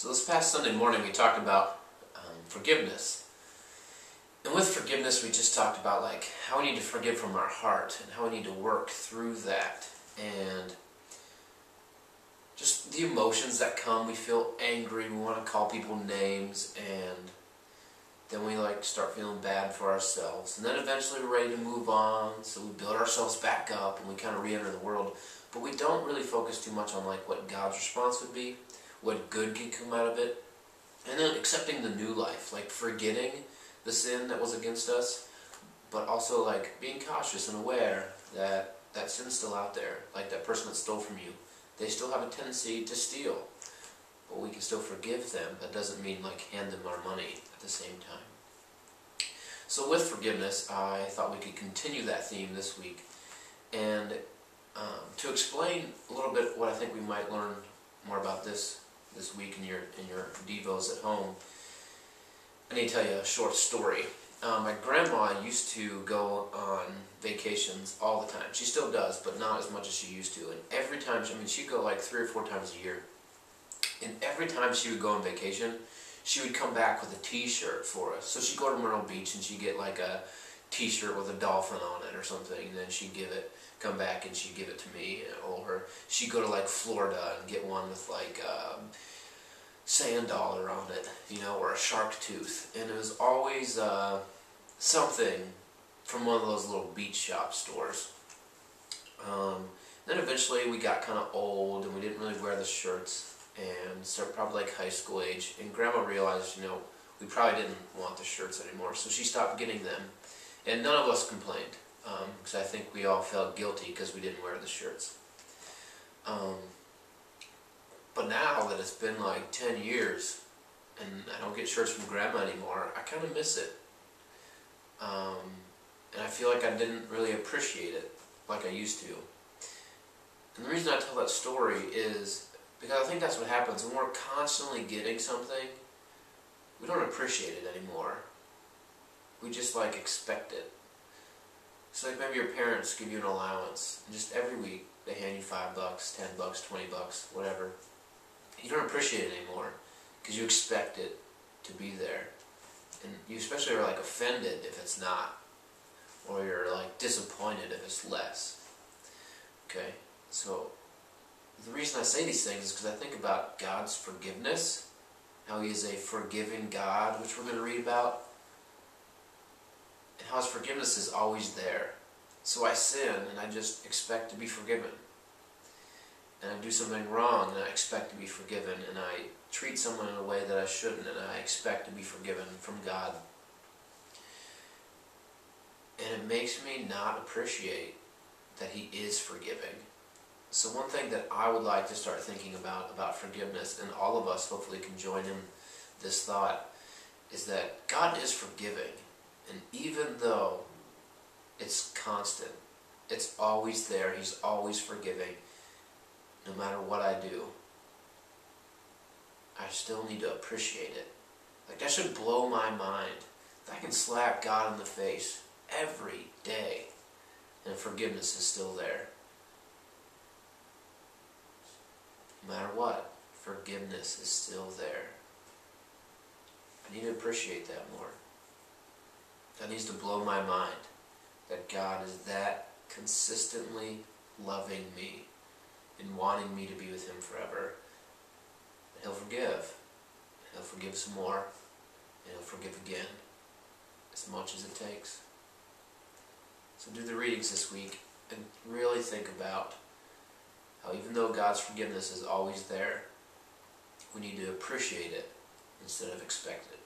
So this past Sunday morning we talked about forgiveness. And with forgiveness we just talked about like how we need to forgive from our heart and how we need to work through that. And just the emotions that come. We feel angry, we want to call people names, and then we like start feeling bad for ourselves. And then eventually we're ready to move on, so we build ourselves back up and we kind of re-enter the world. But we don't really focus too much on like what God's response would be, what good can come out of it, and then accepting the new life, like forgetting the sin that was against us, but also like being cautious and aware that that sin's still out there, like that person that stole from you. They still have a tendency to steal, but we can still forgive them. That doesn't mean like hand them our money at the same time. So with forgiveness, I thought we could continue that theme this week, and to explain a little bit what I think we might learn more about this week in your Devos at home, I need to tell you a short story. My grandma used to go on vacations all the time. She still does, but not as much as she used to. And every time, she'd go like 3 or 4 times a year. And every time she would go on vacation, she would come back with a t-shirt for us. So she'd go to Myrtle Beach and she'd get like a t-shirt with a dolphin on it or something. And then she'd come back and she'd give it to me. Or she'd go to like Florida and get one with like sand dollar on it, or a shark tooth. And it was always something from one of those little beach shop stores. Then eventually we got kind of old and we didn't really wear the shirts, and started probably like high school age, and Grandma realized, we probably didn't want the shirts anymore, so she stopped getting them. And none of us complained, because I think we all felt guilty because we didn't wear the shirts. But now that it's been like 10 years and I don't get shirts from Grandma anymore, I kind of miss it. And I feel like I didn't really appreciate it like I used to. And the reason I tell that story is because I think that's what happens when we're constantly getting something. We don't appreciate it anymore. We just like expect it. So like maybe your parents give you an allowance, and just every week they hand you $5, $10, $20, whatever. You don't appreciate it anymore because you expect it to be there. And you especially are like offended if it's not, or you're like disappointed if it's less. Okay, so the reason I say these things is because I think about God's forgiveness, how He is a forgiving God, which we're going to read about, and how His forgiveness is always there. So I sin and I just expect to be forgiven. And I do something wrong and I expect to be forgiven, and I treat someone in a way that I shouldn't and I expect to be forgiven from God. And it makes me not appreciate that He is forgiving. So one thing that I would like to start thinking about forgiveness, and all of us hopefully can join in this thought, is that God is forgiving. And even though it's constant, it's always there, He's always forgiving, no matter what I do, I still need to appreciate it. Like, that should blow my mind. If I can slap God in the face every day and forgiveness is still there. No matter what, forgiveness is still there. I need to appreciate that more. That needs to blow my mind, that God is that consistently loving me and wanting me to be with Him forever. And He'll forgive. And He'll forgive some more. And He'll forgive again. As much as it takes. So do the readings this week and really think about how even though God's forgiveness is always there, we need to appreciate it instead of expect it.